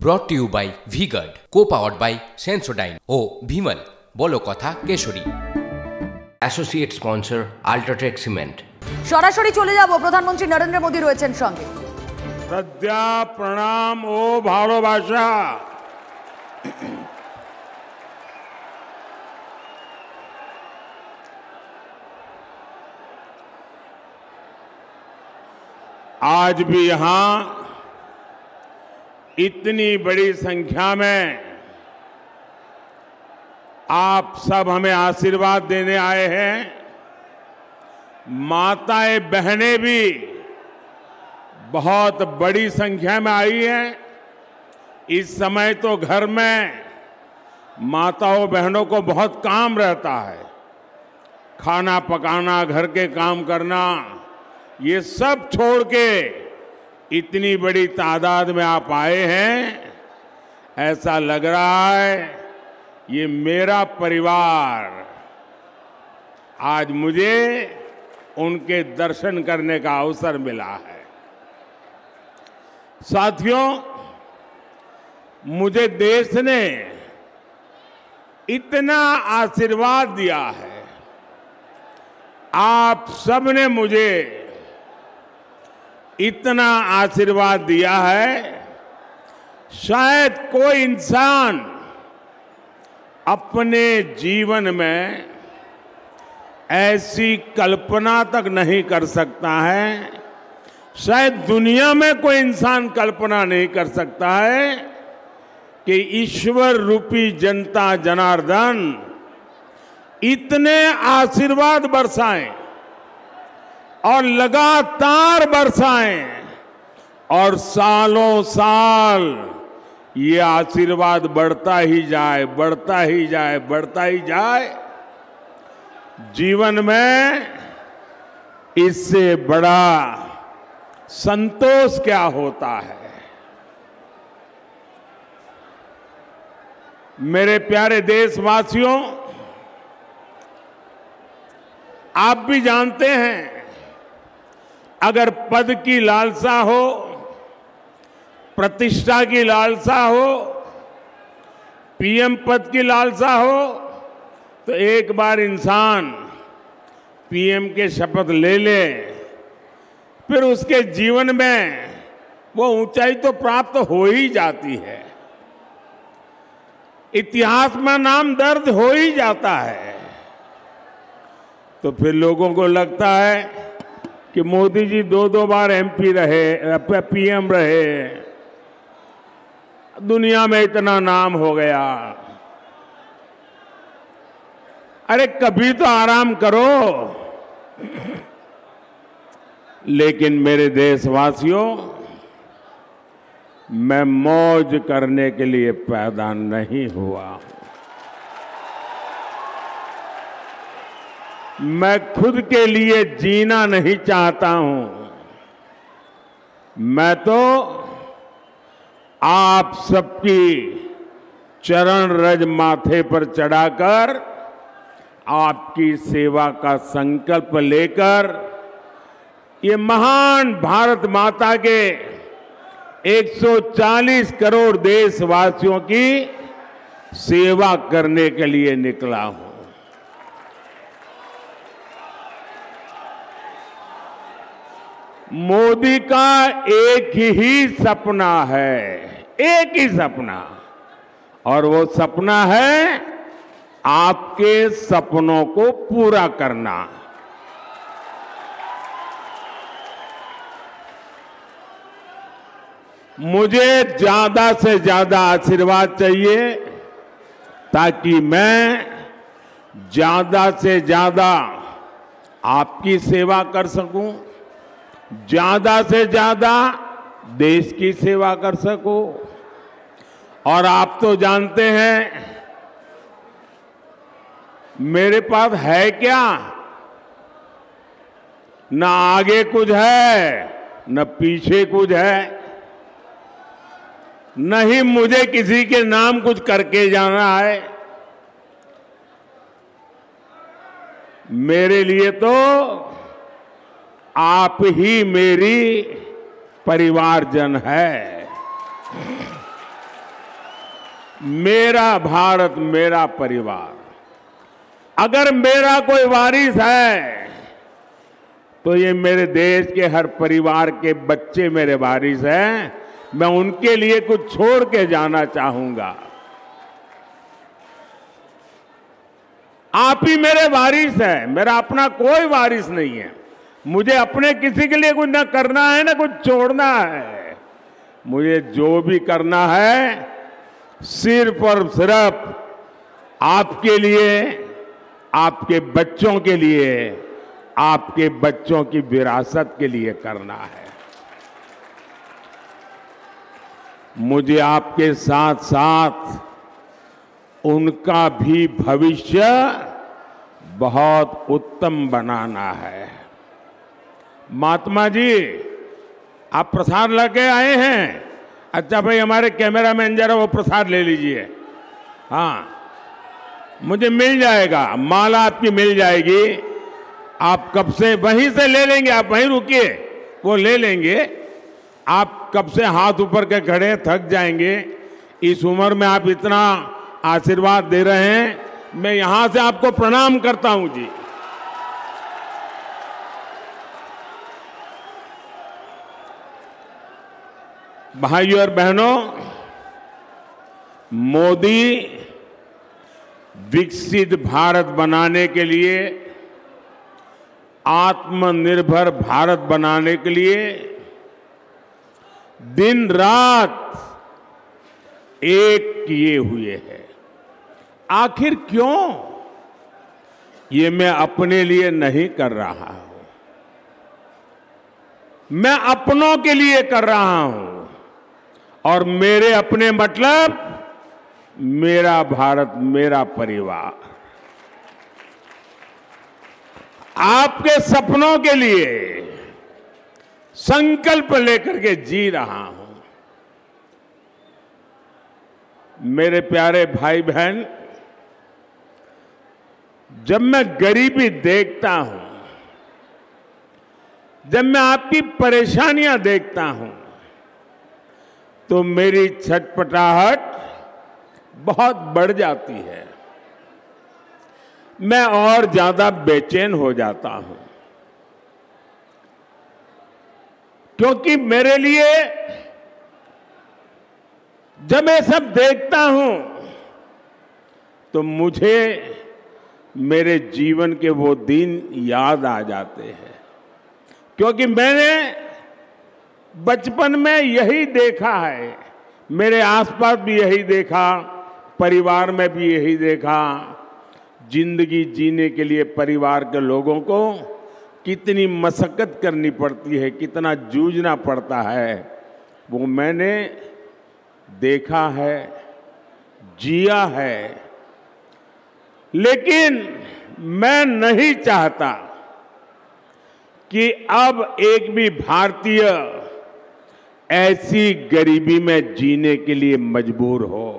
Brought to you by V-Guard, co-powered by Sensodyne ও ভিমল বলো কথা কেশরী। Associate sponsor UltraTech cement. সরাসরি চলে যাব, প্রধানমন্ত্রী নরেন্দ্র মোদী রয়েছেন সঙ্গে। শ্রদ্ধা প্রণাম ও ভালোবাসা। आज भी यहां इतनी बड़ी संख्या में आप सब हमें आशीर्वाद देने आए हैं। माताएं बहनें भी बहुत बड़ी संख्या में आई हैं। इस समय तो घर में माताओं बहनों को बहुत काम रहता है, खाना पकाना, घर के काम करना, ये सब छोड़ के इतनी बड़ी तादाद में आप आए हैं। ऐसा लग रहा है ये मेरा परिवार। आज मुझे उनके दर्शन करने का अवसर मिला है। साथियों, मुझे देश ने इतना आशीर्वाद दिया है, आप सबने मुझे इतना आशीर्वाद दिया है, शायद कोई इंसान अपने जीवन में ऐसी कल्पना तक नहीं कर सकता है, शायद दुनिया में कोई इंसान कल्पना नहीं कर सकता है कि ईश्वर रूपी जनता जनार्दन इतने आशीर्वाद बरसाएं और लगातार बरसाएं और सालों साल ये आशीर्वाद बढ़ता ही जाए, बढ़ता ही जाए, बढ़ता ही जाए। जीवन में इससे बड़ा संतोष क्या होता है। मेरे प्यारे देशवासियों, आप भी जानते हैं, अगर पद की लालसा हो, प्रतिष्ठा की लालसा हो, पीएम पद की लालसा हो, तो एक बार इंसान पीएम के शपथ ले ले, फिर उसके जीवन में वो ऊंचाई तो प्राप्त हो ही जाती है, इतिहास में नाम दर्ज हो ही जाता है। तो फिर लोगों को लगता है कि मोदी जी दो बार एमपी रहे, पीएम रहे, दुनिया में इतना नाम हो गया। अरे कभी तो आराम करो। लेकिन मेरे देशवासियों, मैं मौज करने के लिए पैदा नहीं हुआ। मैं खुद के लिए जीना नहीं चाहता हूं। मैं तो आप सबकी चरण रज माथे पर चढ़ाकर आपकी सेवा का संकल्प लेकर ये महान भारत माता के 140 करोड़ देशवासियों की सेवा करने के लिए निकला हूं। मोदी का एक ही सपना है, एक ही सपना, और वो सपना है आपके सपनों को पूरा करना। मुझे ज्यादा से ज्यादा आशीर्वाद चाहिए ताकि मैं ज्यादा से ज्यादा आपकी सेवा कर सकूं, ज्यादा से ज्यादा देश की सेवा कर सकूं। और आप तो जानते हैं मेरे पास है क्या, न आगे कुछ है न पीछे कुछ है, नहीं मुझे किसी के नाम कुछ करके जाना है। मेरे लिए तो आप ही मेरी परिवारजन है। मेरा भारत मेरा परिवार। अगर मेरा कोई वारिस है तो ये मेरे देश के हर परिवार के बच्चे मेरे वारिस हैं। मैं उनके लिए कुछ छोड़ के जाना चाहूंगा। आप ही मेरे वारिस हैं, मेरा अपना कोई वारिस नहीं है। मुझे अपने किसी के लिए कुछ ना करना है ना कुछ छोड़ना है। मुझे जो भी करना है सिर्फ और सिर्फ आपके लिए, आपके बच्चों के लिए, आपके बच्चों की विरासत के लिए करना है। मुझे आपके साथ साथ उनका भी भविष्य बहुत उत्तम बनाना है। महात्मा जी, आप प्रसाद लेके आए हैं? अच्छा भाई, हमारे कैमरामैन जरा वो प्रसाद ले लीजिए। हाँ, मुझे मिल जाएगा, माला आपकी मिल जाएगी। आप कब से वहीं से ले लेंगे, आप वहीं रुकिए, वो ले लेंगे। आप कब से हाथ ऊपर के खड़े, थक जाएंगे। इस उम्र में आप इतना आशीर्वाद दे रहे हैं, मैं यहां से आपको प्रणाम करता हूं जी। भाइयों और बहनों, मोदी विकसित भारत बनाने के लिए, आत्मनिर्भर भारत बनाने के लिए दिन रात एक किए हुए हैं। आखिर क्यों? ये मैं अपने लिए नहीं कर रहा हूं, मैं अपनों के लिए कर रहा हूं। और मेरे अपने मतलब मेरा भारत मेरा परिवार। आपके सपनों के लिए संकल्प लेकर के जी रहा हूं। मेरे प्यारे भाई बहन, जब मैं गरीबी देखता हूं, जब मैं आपकी परेशानियां देखता हूं, तो मेरी छटपटाहट बहुत बढ़ जाती है। मैं और ज्यादा बेचैन हो जाता हूं, क्योंकि मेरे लिए जब मैं सब देखता हूं तो मुझे मेरे जीवन के वो दिन याद आ जाते हैं। क्योंकि मैंने बचपन में यही देखा है, मेरे आसपास भी यही देखा, परिवार में भी यही देखा। जिंदगी जीने के लिए परिवार के लोगों को कितनी मशक्कत करनी पड़ती है, कितना जूझना पड़ता है, वो मैंने देखा है, जिया है। लेकिन मैं नहीं चाहता कि अब एक भी भारतीय ऐसी गरीबी में जीने के लिए मजबूर हो।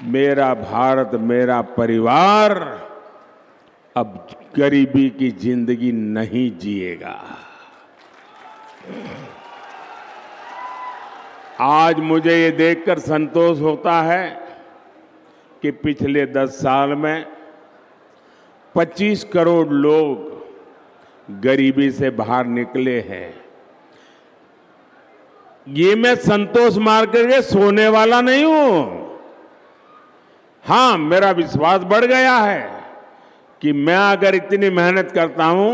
मेरा भारत मेरा परिवार अब गरीबी की जिंदगी नहीं जिएगा। आज मुझे ये देखकर संतोष होता है कि पिछले 10 साल में 25 करोड़ लोग गरीबी से बाहर निकले हैं। ये मैं संतोष मार करके सोने वाला नहीं हूं। हाँ, मेरा विश्वास बढ़ गया है कि मैं अगर इतनी मेहनत करता हूं,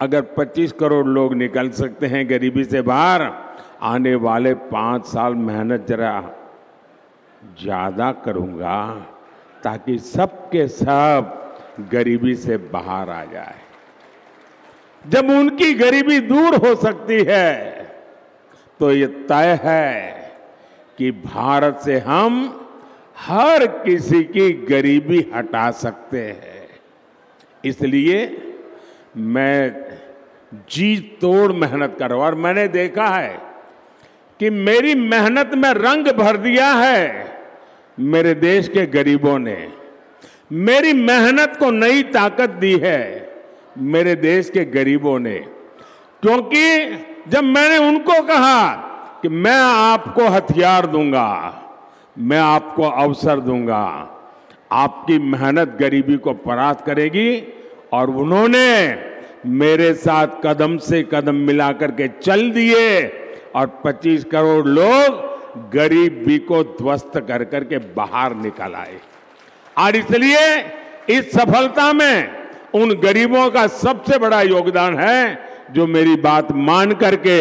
अगर 25 करोड़ लोग निकल सकते हैं गरीबी से बाहर, आने वाले 5 साल मेहनत जरा ज्यादा करूंगा ताकि सबके सब गरीबी से बाहर आ जाए। जब उनकी गरीबी दूर हो सकती है तो ये तय है कि भारत से हम हर किसी की गरीबी हटा सकते हैं। इसलिए मैं जी तोड़ मेहनत कर रहा हूं। और मैंने देखा है कि मेरी मेहनत में रंग भर दिया है मेरे देश के गरीबों ने। मेरी मेहनत को नई ताकत दी है मेरे देश के गरीबों ने। क्योंकि जब मैंने उनको कहा कि मैं आपको हथियार दूंगा, मैं आपको अवसर दूंगा। आपकी मेहनत गरीबी को परास्त करेगी और उन्होंने मेरे साथ कदम से कदम मिलाकर के चल दिए और 25 करोड़ लोग गरीबी को ध्वस्त कर करके बाहर निकल आए। और इसलिए इस सफलता में उन गरीबों का सबसे बड़ा योगदान है जो मेरी बात मान करके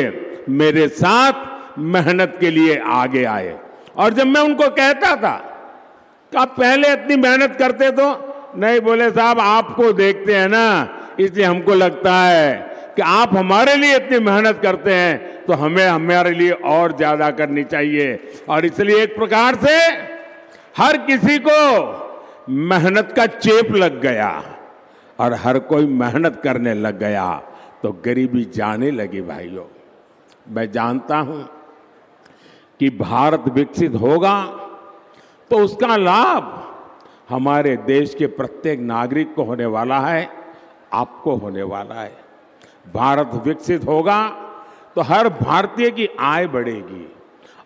मेरे साथ मेहनत के लिए आगे आए। और जब मैं उनको कहता था कि आप पहले इतनी मेहनत करते तो नहीं, बोले साहब आपको देखते हैं ना, इसलिए हमको लगता है कि आप हमारे लिए इतनी मेहनत करते हैं तो हमें हमारे लिए और ज्यादा करनी चाहिए। और इसलिए एक प्रकार से हर किसी को मेहनत का चेप लग गया और हर कोई मेहनत करने लग गया तो गरीबी जाने लगी। भाइयों, मैं जानता हूं कि भारत विकसित होगा तो उसका लाभ हमारे देश के प्रत्येक नागरिक को होने वाला है, आपको होने वाला है। भारत विकसित होगा तो हर भारतीय की आय बढ़ेगी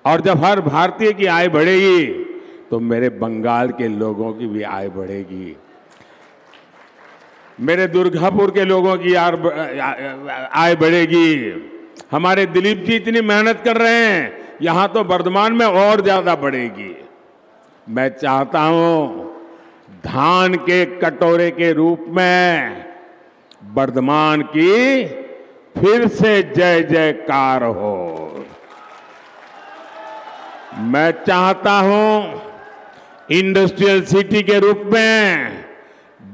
और जब हर भारतीय की आय बढ़ेगी तो मेरे बंगाल के लोगों की भी आय बढ़ेगी, मेरे दुर्गापुर के लोगों की आय बढ़ेगी। हमारे दिलीप जी इतनी मेहनत कर रहे हैं, यहां तो वर्धमान में और ज्यादा बढ़ेगी। मैं चाहता हूं धान के कटोरे के रूप में वर्धमान की फिर से जय जयकार हो। मैं चाहता हूं इंडस्ट्रियल सिटी के रूप में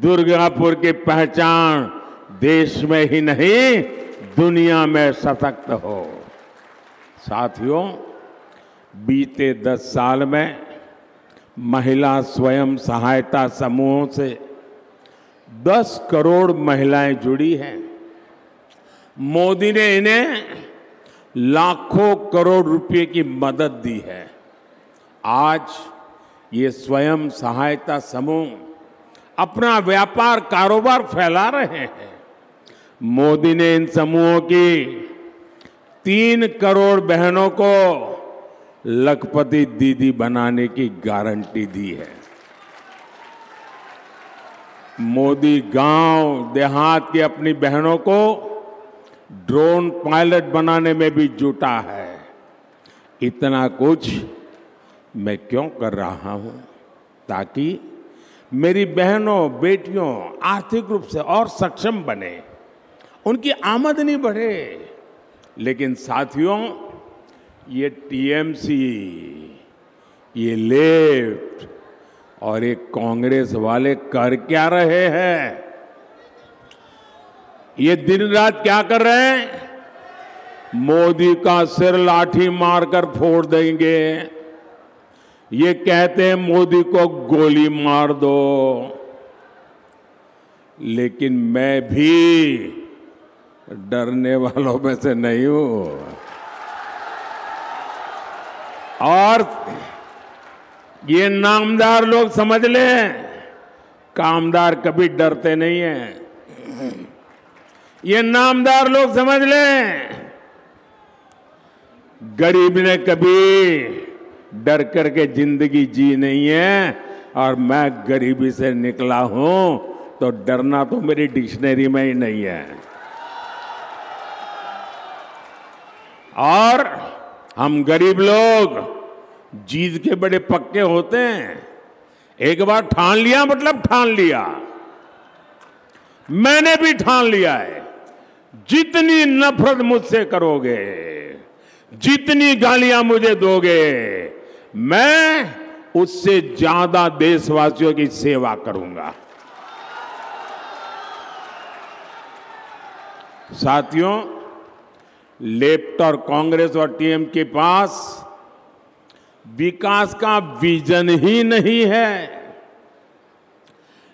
दुर्गापुर की पहचान देश में ही नहीं दुनिया में सशक्त हो। साथियों, बीते 10 साल में महिला स्वयं सहायता समूहों से 10 करोड़ महिलाएं जुड़ी हैं। मोदी ने इन्हें लाखों करोड़ रुपए की मदद दी है। आज ये स्वयं सहायता समूह अपना व्यापार कारोबार फैला रहे हैं। मोदी ने इन समूहों की 3 करोड़ बहनों को लखपति दीदी बनाने की गारंटी दी है। मोदी गांव देहात की अपनी बहनों को ड्रोन पायलट बनाने में भी जुटा है। इतना कुछ मैं क्यों कर रहा हूं? ताकि मेरी बहनों बेटियों आर्थिक रूप से और सक्षम बने, उनकी आमदनी बढ़े। लेकिन साथियों, ये टीएमसी, ये लेफ्ट और ये कांग्रेस वाले कर क्या रहे हैं? ये दिन रात क्या कर रहे हैं? मोदी का सिर लाठी मारकर फोड़ देंगे। ये कहते हैं मोदी को गोली मार दो। लेकिन मैं भी डरने वालों में से नहीं हूं। और ये नामदार लोग समझ लें, कामदार कभी डरते नहीं हैं। ये नामदार लोग समझ लें, गरीब ने कभी डर करके जिंदगी जी नहीं है। और मैं गरीबी से निकला हूं तो डरना तो मेरी डिक्शनरी में ही नहीं है। और हम गरीब लोग जीत के बड़े पक्के होते हैं। एक बार ठान लिया मतलब ठान लिया। मैंने भी ठान लिया है, जितनी नफरत मुझसे करोगे, जितनी गालियां मुझे दोगे, मैं उससे ज्यादा देशवासियों की सेवा करूंगा। साथियों, लेफ्ट और कांग्रेस और टीएम के पास विकास का विजन ही नहीं है।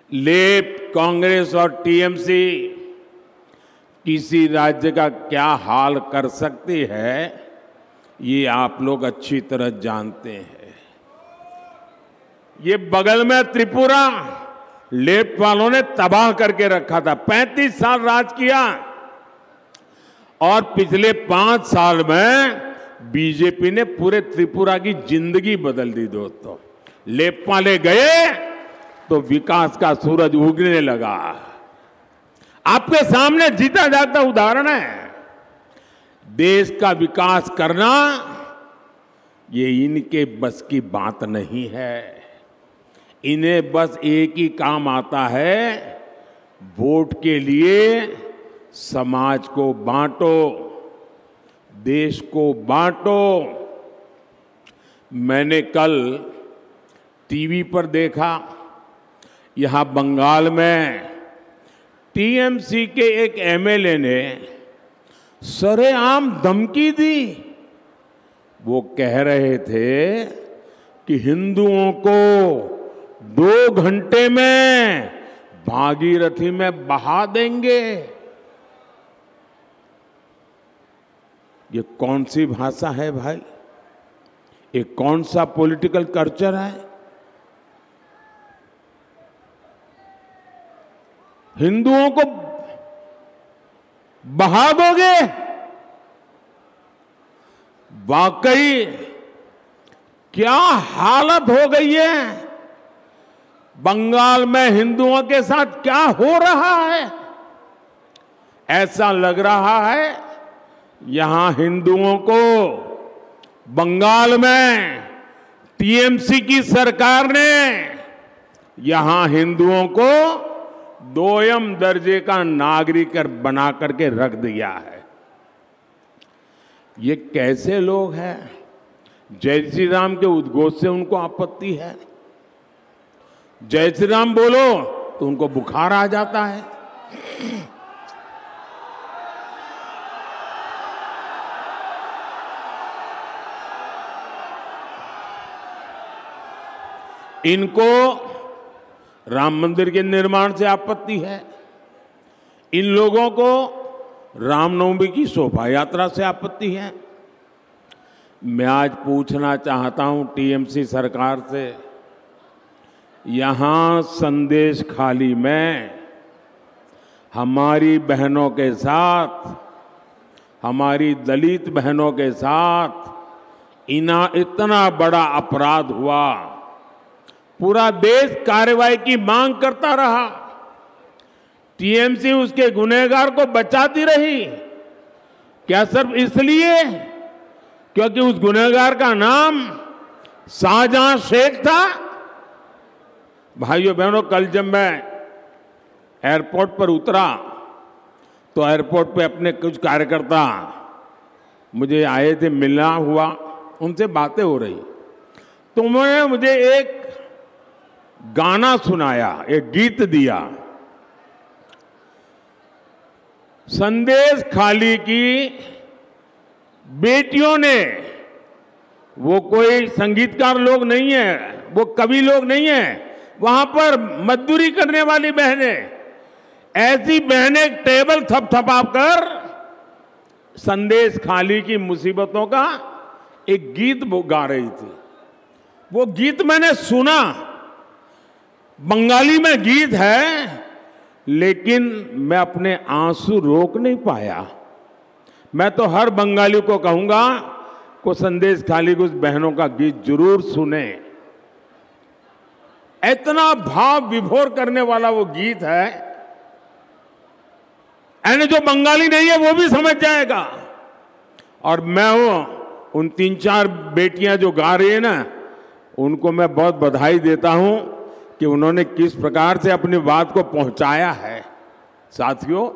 लेफ्ट, कांग्रेस और टीएमसी किसी राज्य का क्या हाल कर सकती है, ये आप लोग अच्छी तरह जानते हैं। ये बगल में त्रिपुरा लेफ्ट वालों ने तबाह करके रखा था। 35 साल राज किया और पिछले 5 साल में बीजेपी ने पूरे त्रिपुरा की जिंदगी बदल दी दोस्तों। लेपाले गए तो विकास का सूरज उगने लगा। आपके सामने जीता जाता उदाहरण है। देश का विकास करना ये इनके बस की बात नहीं है। इन्हें बस एक ही काम आता है, वोट के लिए समाज को बांटो, देश को बांटो। मैंने कल टीवी पर देखा, यहां बंगाल में टीएमसी के एक एमएलए ने सरेआम धमकी दी। वो कह रहे थे कि हिंदुओं को 2 घंटे में भागीरथी में बहा देंगे। ये कौन सी भाषा है भाई? ये कौन सा पॉलिटिकल कल्चर है? हिंदुओं को बहा दोगे? वाकई क्या हालत हो गई है? बंगाल में हिंदुओं के साथ क्या हो रहा है? ऐसा लग रहा है यहां हिंदुओं को बंगाल में टीएमसी की सरकार ने यहां हिंदुओं को 2ym दर्जे का नागरिक बना करके रख दिया है। ये कैसे लोग हैं? जय श्री राम के उद्घोष से उनको आपत्ति है। जय श्री राम बोलो तो उनको बुखार आ जाता है। इनको राम मंदिर के निर्माण से आपत्ति है। इन लोगों को रामनवमी की शोभा यात्रा से आपत्ति है। मैं आज पूछना चाहता हूं टीएमसी सरकार से, यहां संदेश खाली में हमारी बहनों के साथ, हमारी दलित बहनों के साथ इतना बड़ा अपराध हुआ, पूरा देश कार्रवाई की मांग करता रहा, टीएमसी उसके गुनहगार को बचाती रही। क्या सिर्फ इसलिए क्योंकि उस गुनहगार का नाम शाहजहां शेख था? भाइयों बहनों, कल जब मैं एयरपोर्ट पर उतरा तो एयरपोर्ट पे अपने कुछ कार्यकर्ता मुझे आए थे, मिलना हुआ, उनसे बातें हो रही, तो उन्होंने मुझे एक गाना सुनाया, एक गीत दिया। संदेश खाली की बेटियों ने, वो कोई संगीतकार लोग नहीं है, वो कवि लोग नहीं है, वहां पर मजदूरी करने वाली बहनें, ऐसी बहनें टेबल थपथपाकर कर संदेश खाली की मुसीबतों का एक गीत गा रही थी। वो गीत मैंने सुना, बंगाली में गीत है, लेकिन मैं अपने आंसू रोक नहीं पाया। मैं तो हर बंगाली को कहूंगा को संदेश खाली की उस बहनों का गीत जरूर सुने। इतना भाव विभोर करने वाला वो गीत है, यानी जो बंगाली नहीं है वो भी समझ जाएगा। और मैं उन 3-4 बेटियां जो गा रही है ना, उनको मैं बहुत बधाई देता हूं कि उन्होंने किस प्रकार से अपनी बात को पहुंचाया है। साथियों,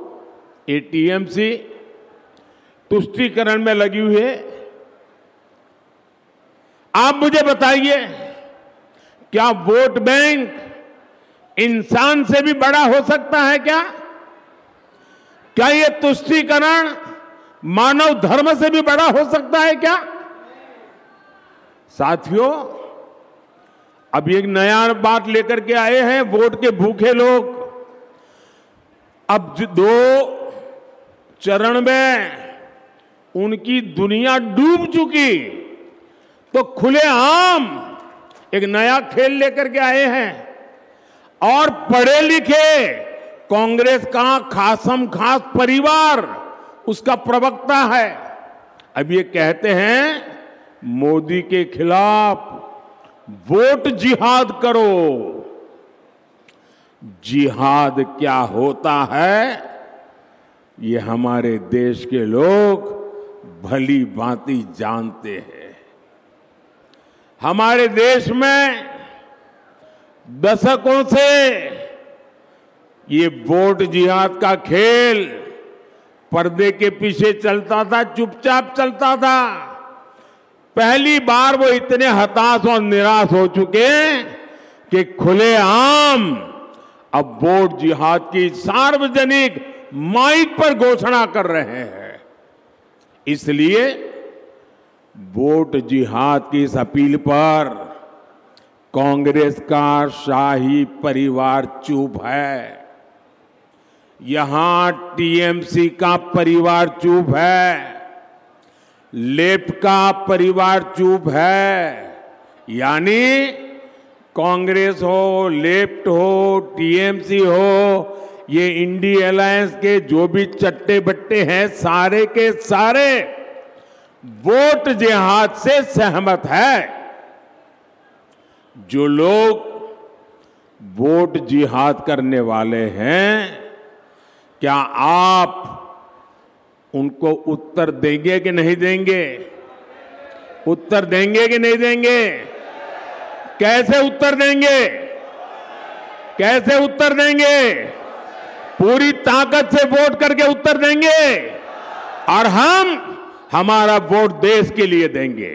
ये टीएमसी तुष्टीकरण में लगी हुई है। आप मुझे बताइए, क्या वोट बैंक इंसान से भी बड़ा हो सकता है क्या? क्या ये तुष्टीकरण मानव धर्म से भी बड़ा हो सकता है क्या? साथियों, अब एक नया बात लेकर के आए हैं वोट के भूखे लोग। अब 2 चरण में उनकी दुनिया डूब चुकी, तो खुलेआम एक नया खेल लेकर के आए हैं। और पढ़े लिखे कांग्रेस का खासम खास परिवार उसका प्रवक्ता है, अब ये कहते हैं मोदी के खिलाफ वोट जिहाद करो। जिहाद क्या होता है ये हमारे देश के लोग भली भांति जानते हैं। हमारे देश में दशकों से ये वोट जिहाद का खेल पर्दे के पीछे चलता था, चुपचाप चलता था। पहली बार वो इतने हताश और निराश हो चुके हैं कि खुलेआम अब वोट जिहाद की सार्वजनिक माइक पर घोषणा कर रहे हैं। इसलिए वोट जिहाद की इस अपील पर कांग्रेस का शाही परिवार चुप है। यहां टीएमसी का परिवार चुप है, लेफ्ट का परिवार चुप है। यानी कांग्रेस हो, लेफ्ट हो, टीएमसी हो, ये इंडी अलायंस के जो भी चट्टे बट्टे हैं सारे के सारे वोट जिहाद से सहमत है। जो लोग वोट जिहाद करने वाले हैं, क्या आप उनको उत्तर देंगे कि नहीं देंगे? उत्तर देंगे कि नहीं देंगे? कैसे उत्तर देंगे? कैसे उत्तर देंगे? पूरी ताकत से वोट करके उत्तर देंगे और हम हमारा वोट देश के लिए देंगे।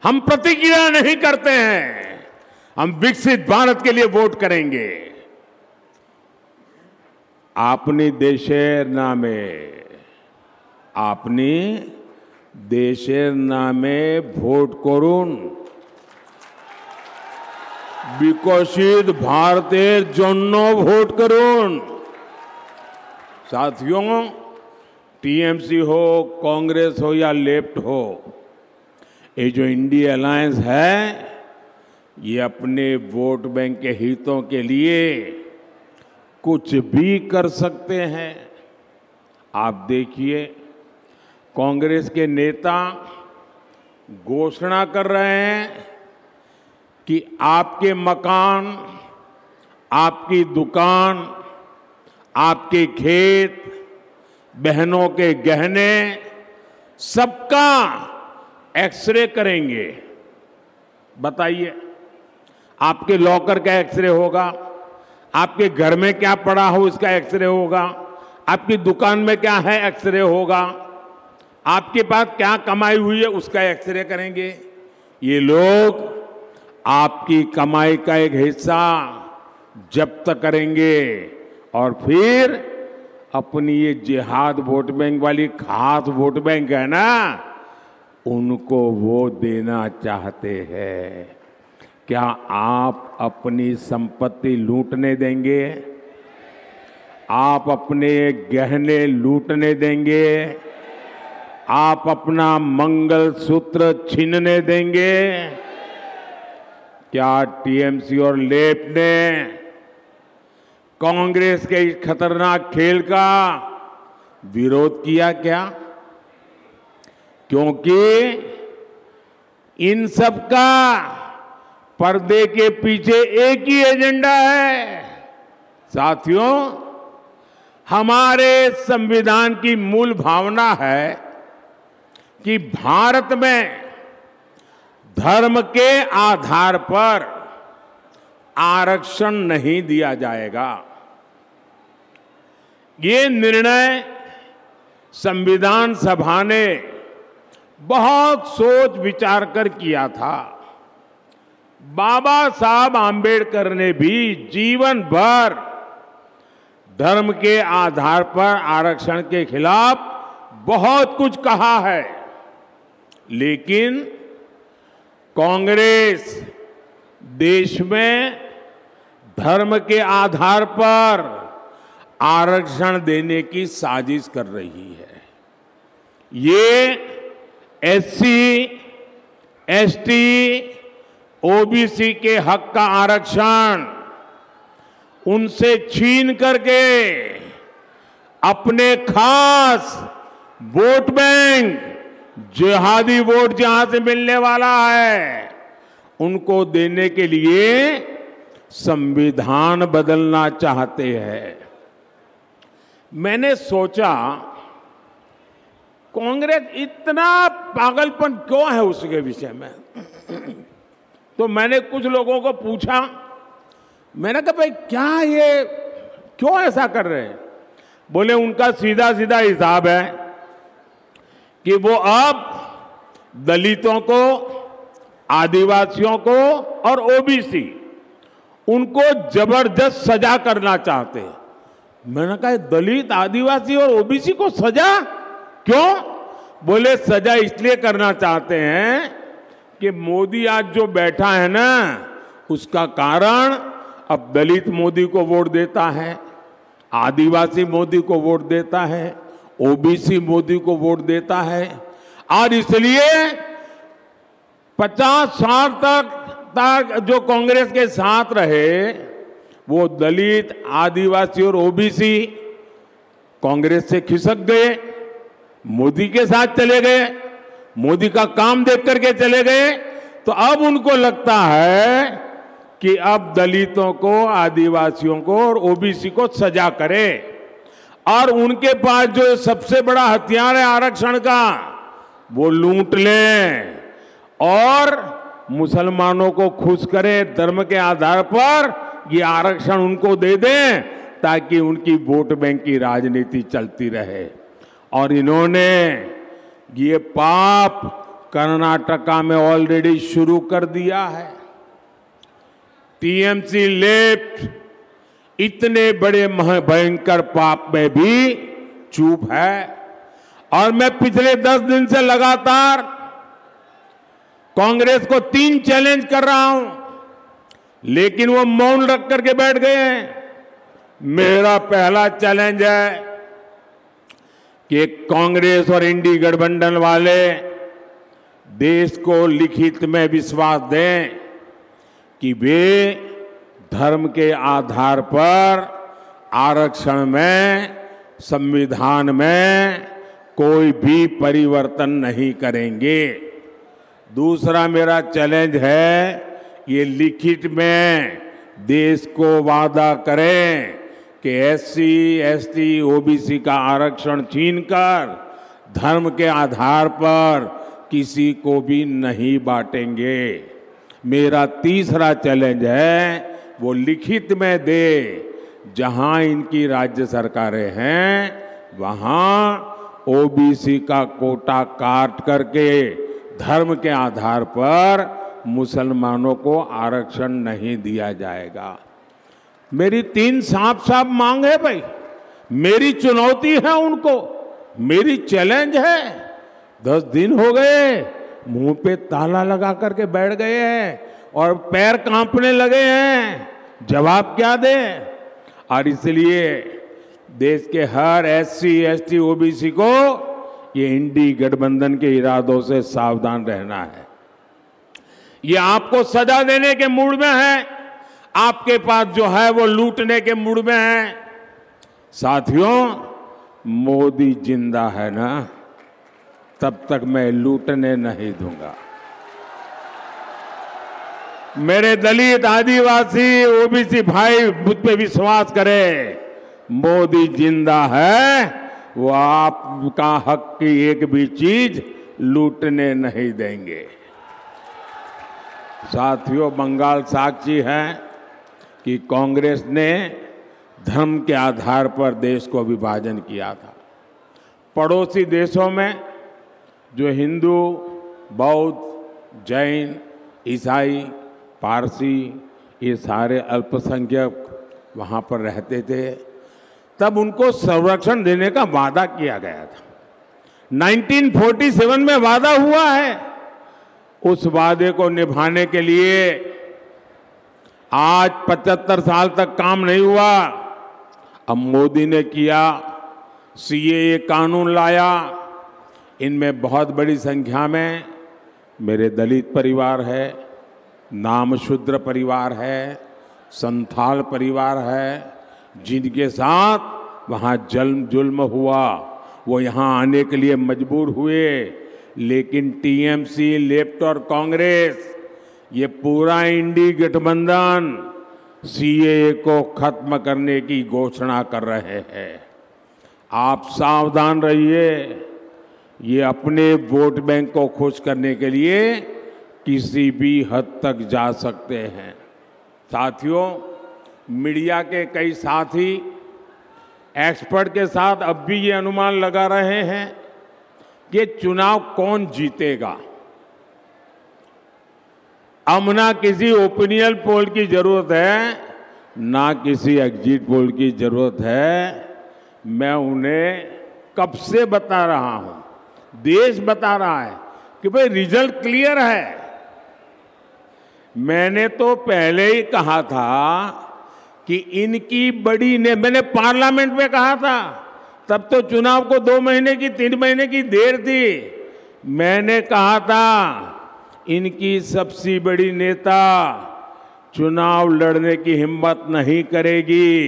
हम प्रतिक्रिया नहीं करते हैं, हम विकसित भारत के लिए वोट करेंगे। आपनी देशेर नामे, আপনি দেশের নামে ভোট করুন, विकसित भारतेर जन्नो भोट करुन। साथियों, टीएमसी हो, कांग्रेस हो या लेफ्ट हो, ये जो इंडी अलायंस है ये अपने वोट बैंक के हितों के लिए कुछ भी कर सकते हैं। आप देखिए, कांग्रेस के नेता घोषणा कर रहे हैं कि आपके मकान, आपकी दुकान, आपके खेत, बहनों के गहने, सबका एक्सरे करेंगे। बताइए, आपके लॉकर का एक्सरे होगा, आपके घर में क्या पड़ा हो इसका एक्सरे होगा, आपकी दुकान में क्या है एक्सरे होगा, आपके पास क्या कमाई हुई है उसका एक्सरे करेंगे। ये लोग आपकी कमाई का एक हिस्सा जब्त करेंगे और फिर अपनी ये जिहाद वोट बैंक वाली खास वोट बैंक है ना, उनको वो देना चाहते हैं। क्या आप अपनी संपत्ति लूटने देंगे? आप अपने गहने लूटने देंगे? आप अपना मंगलसूत्र छीनने देंगे? क्या टीएमसी और लेफ्ट ने कांग्रेस के इस खतरनाक खेल का विरोध किया क्या? क्योंकि इन सब का पर्दे के पीछे एक ही एजेंडा है। साथियों, हमारे संविधान की मूल भावना है कि भारत में धर्म के आधार पर आरक्षण नहीं दिया जाएगा। ये निर्णय संविधान सभा ने बहुत सोच विचार कर किया था। बाबा साहब आंबेडकर ने भी जीवन भर धर्म के आधार पर आरक्षण के खिलाफ बहुत कुछ कहा है, लेकिन कांग्रेस देश में धर्म के आधार पर आरक्षण देने की साजिश कर रही है। ये एससी, एसटी, ओबीसी के हक का आरक्षण उनसे छीन करके अपने खास वोट बैंक, जिहादी वोट जहां से मिलने वाला है, उनको देने के लिए संविधान बदलना चाहते हैं। मैंने सोचा कांग्रेस इतना पागलपन क्यों है उसके विषय में। तो मैंने कुछ लोगों को पूछा, मैंने कहा भाई क्या ये क्यों ऐसा कर रहे हैं। बोले उनका सीधा सीधा हिसाब है कि वो अब दलितों को, आदिवासियों को और ओबीसी उनको जबरदस्त सजा करना चाहते हैं। मैंने कहा दलित, आदिवासी और ओबीसी को सजा क्यों? बोले सजा इसलिए करना चाहते हैं कि मोदी आज जो बैठा है ना, उसका कारण अब दलित मोदी को वोट देता है, आदिवासी मोदी को वोट देता है, ओबीसी मोदी को वोट देता है। और इसलिए 50 साल तक जो कांग्रेस के साथ रहे, वो दलित, आदिवासी और ओबीसी कांग्रेस से खिसक गए, मोदी के साथ चले गए, मोदी का काम देख करके चले गए। तो अब उनको लगता है कि अब दलितों को, आदिवासियों को और ओबीसी को सजा करे, और उनके पास जो सबसे बड़ा हथियार है आरक्षण का, वो लूट लें और मुसलमानों को खुश करें, धर्म के आधार पर ये आरक्षण उनको दे दें ताकि उनकी वोट बैंक की राजनीति चलती रहे। और इन्होंने ये पाप कर्नाटका में ऑलरेडी शुरू कर दिया है। टीएमसी लेफ्ट इतने बड़े भयंकर पाप में भी चुप है। और मैं पिछले 10 दिन से लगातार कांग्रेस को 3 चैलेंज कर रहा हूं, लेकिन वो मौन रख करके बैठ गए हैं। मेरा पहला चैलेंज है कि कांग्रेस और इंडी गठबंधन वाले देश को लिखित में विश्वास दें कि वे धर्म के आधार पर आरक्षण में, संविधान में कोई भी परिवर्तन नहीं करेंगे। दूसरा मेरा चैलेंज है, ये लिखित में देश को वादा करें कि एससी, एसटी, ओबीसी का आरक्षण छीनकर धर्म के आधार पर किसी को भी नहीं बांटेंगे। मेरा तीसरा चैलेंज है, वो लिखित में दे, जहां इनकी राज्य सरकारें हैं वहां ओबीसी का कोटा काट करके धर्म के आधार पर मुसलमानों को आरक्षण नहीं दिया जाएगा। मेरी 3 साफ साफ मांग है भाई, मेरी चुनौती है उनको, मेरी चैलेंज है। 10 दिन हो गए, मुंह पे ताला लगा करके बैठ गए हैं और पैर कांपने लगे हैं, जवाब क्या दें। और इसलिए देश के हर एससी, एसटी, ओबीसी को ये इंडी गठबंधन के इरादों से सावधान रहना है। ये आपको सजा देने के मूड में है, आपके पास जो है वो लूटने के मूड में है। साथियों, मोदी जिंदा है ना, तब तक मैं लूटने नहीं दूंगा। मेरे दलित, आदिवासी, ओबीसी भाई मुझ पे विश्वास करें, मोदी जिंदा है, वो आपका हक की एक भी चीज लूटने नहीं देंगे। साथियों, बंगाल साक्षी है कि कांग्रेस ने धर्म के आधार पर देश को विभाजन किया था। पड़ोसी देशों में जो हिंदू, बौद्ध, जैन, ईसाई, पारसी, ये सारे अल्पसंख्यक वहाँ पर रहते थे, तब उनको संरक्षण देने का वादा किया गया था। 1947 में वादा हुआ है। उस वादे को निभाने के लिए आज 75 साल तक काम नहीं हुआ। अब मोदी ने किया, सीएए कानून लाया। इनमें बहुत बड़ी संख्या में मेरे दलित परिवार है, नामशूद्र परिवार है, संथाल परिवार है, जिनके साथ वहाँ जुल्म हुआ, वो यहाँ आने के लिए मजबूर हुए, लेकिन टीएमसी, लेफ्ट और कांग्रेस ये पूरा इंडी गठबंधन सीएए को खत्म करने की घोषणा कर रहे हैं। आप सावधान रहिए, ये अपने वोट बैंक को खुश करने के लिए किसी भी हद तक जा सकते हैं। साथियों, मीडिया के कई साथी एक्सपर्ट के साथ अब भी ये अनुमान लगा रहे हैं कि चुनाव कौन जीतेगा। अब ना किसी ओपिनियन पोल की जरूरत है, ना किसी एग्जिट पोल की जरूरत है। मैं उन्हें कब से बता रहा हूं, देश बता रहा है कि भाई रिजल्ट क्लियर है। मैंने तो पहले ही कहा था कि इनकी बड़ी ने, मैंने पार्लियामेंट में कहा था, तब तो चुनाव को 2 महीने की 3 महीने की देर थी। मैंने कहा था इनकी सबसे बड़ी नेता चुनाव लड़ने की हिम्मत नहीं करेगी,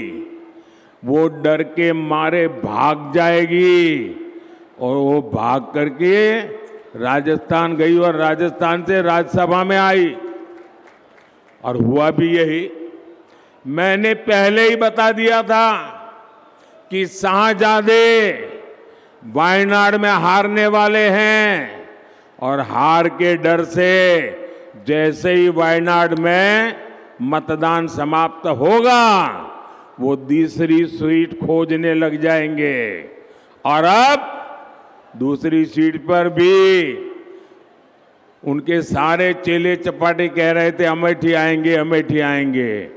वो डर के मारे भाग जाएगी। और वो भाग करके राजस्थान गई और राजस्थान से राज्यसभा में आई, और हुआ भी यही। मैंने पहले ही बता दिया था कि शाहजादे वायनाड में हारने वाले हैं, और हार के डर से जैसे ही वायनाड में मतदान समाप्त होगा वो दूसरी सीट खोजने लग जाएंगे। और अब दूसरी सीट पर भी उनके सारे चेले चपाटे कह रहे थे अमेठी आएंगे, अमेठी आएंगे,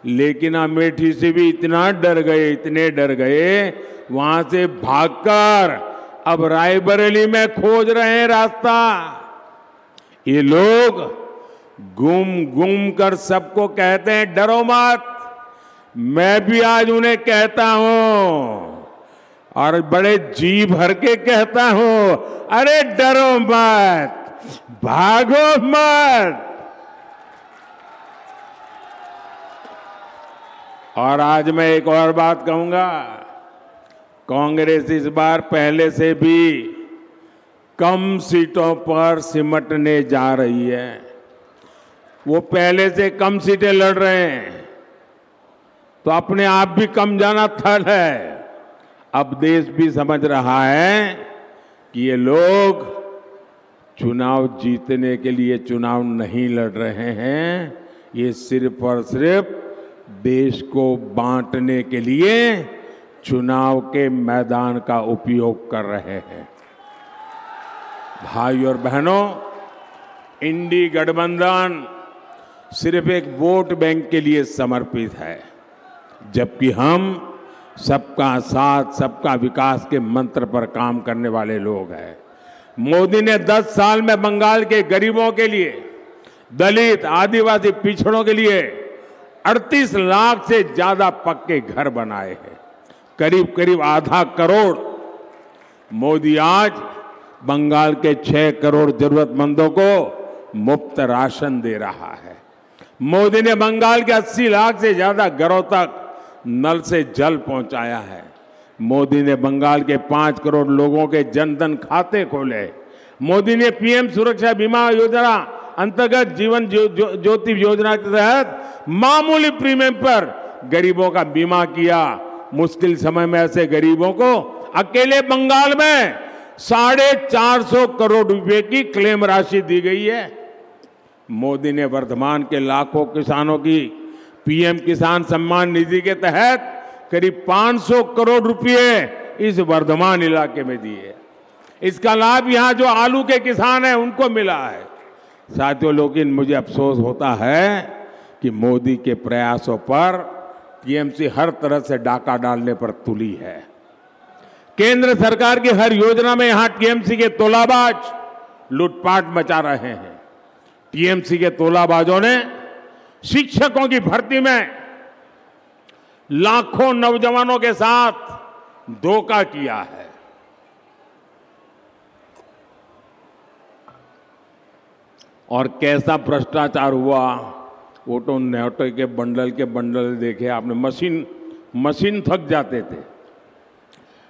लेकिन अमेठी से भी इतना डर गए, इतने डर गए, वहां से भागकर अब रायबरेली में खोज रहे हैं रास्ता। ये लोग घूम घूम कर सबको कहते हैं डरो मत। मैं भी आज उन्हें कहता हूं, और बड़े जी भर के कहता हूं, अरे डरो मत, भागो मत। और आज मैं एक और बात कहूंगा, कांग्रेस इस बार पहले से भी कम सीटों पर सिमटने जा रही है। वो पहले से कम सीटें लड़ रहे हैं, तो अपने आप भी कम जाना थल है। अब देश भी समझ रहा है कि ये लोग चुनाव जीतने के लिए चुनाव नहीं लड़ रहे हैं, ये सिर्फ और सिर्फ देश को बांटने के लिए चुनाव के मैदान का उपयोग कर रहे हैं। भाई और बहनों, इंडी गठबंधन सिर्फ एक वोट बैंक के लिए समर्पित है, जबकि हम सबका साथ, सबका विकास के मंत्र पर काम करने वाले लोग हैं। मोदी ने 10 साल में बंगाल के गरीबों के लिए, दलित, आदिवासी पिछड़ों के लिए 38 लाख से ज्यादा पक्के घर बनाए हैं, करीब करीब आधा करोड़। मोदी आज बंगाल के 6 करोड़ जरूरतमंदों को मुफ्त राशन दे रहा है। मोदी ने बंगाल के 80 लाख से ज्यादा घरों तक नल से जल पहुंचाया है। मोदी ने बंगाल के 5 करोड़ लोगों के जनधन खाते खोले। मोदी ने पीएम सुरक्षा बीमा योजना अंतर्गत जीवन ज्योति योजना के तहत मामूली प्रीमियम पर गरीबों का बीमा किया। मुश्किल समय में ऐसे गरीबों को अकेले बंगाल में 450 करोड़ रुपए की क्लेम राशि दी गई है। मोदी ने वर्धमान के लाखों किसानों की पीएम किसान सम्मान निधि के तहत करीब 500 करोड़ रुपए इस वर्धमान इलाके में दिए। इसका लाभ यहां जो आलू के किसान हैं उनको मिला है। साथियों, लेकिन मुझे अफसोस होता है कि मोदी के प्रयासों पर टीएमसी हर तरह से डाका डालने पर तुली है। केंद्र सरकार की हर योजना में यहां टीएमसी के तोलाबाज लूटपाट मचा रहे हैं। टीएमसी के तोलाबाजों ने शिक्षकों की भर्ती में लाखों नौजवानों के साथ धोखा किया है। और कैसा भ्रष्टाचार हुआ, वो तो नोटों के बंडल देखे आपने, मशीन थक जाते थे।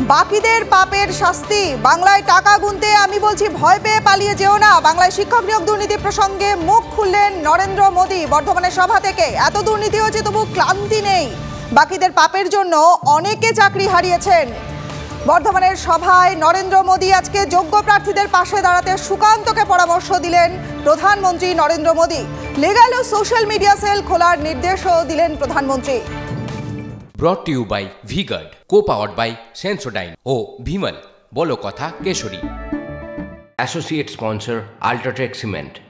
বাকিদের পাপের শাস্তি, বাংলায় টাকা গুনতে আমি বলছি ভয় পেয়ে পালিয়ে যেও না। বাংলায় শিক্ষক নিয়োগ দুর্নীতি প্রসঙ্গে মুখ খুললেন নরেন্দ্র মোদী বর্ধমানের সভা থেকে। এত দুর্নীতি হয়েছে তবু ক্লান্তি নেই, বাকিদের পাপের জন্য অনেকে চাকরি হারিয়েছেন। বর্ধমানের সভায় নরেন্দ্র মোদী আজকে যোগ্য প্রার্থীদের পাশে দাঁড়াতে সুকান্তকে পরামর্শ দিলেন প্রধানমন্ত্রী নরেন্দ্র মোদী। লিগ্যাল ও সোশ্যাল মিডিয়া সেল খোলার নির্দেশও দিলেন প্রধানমন্ত্রী। Brought to you by V-Guard, co-powered by Sensodyne O Bhimal, বলো কথা Keshari. Associate sponsor Ultratech Cement।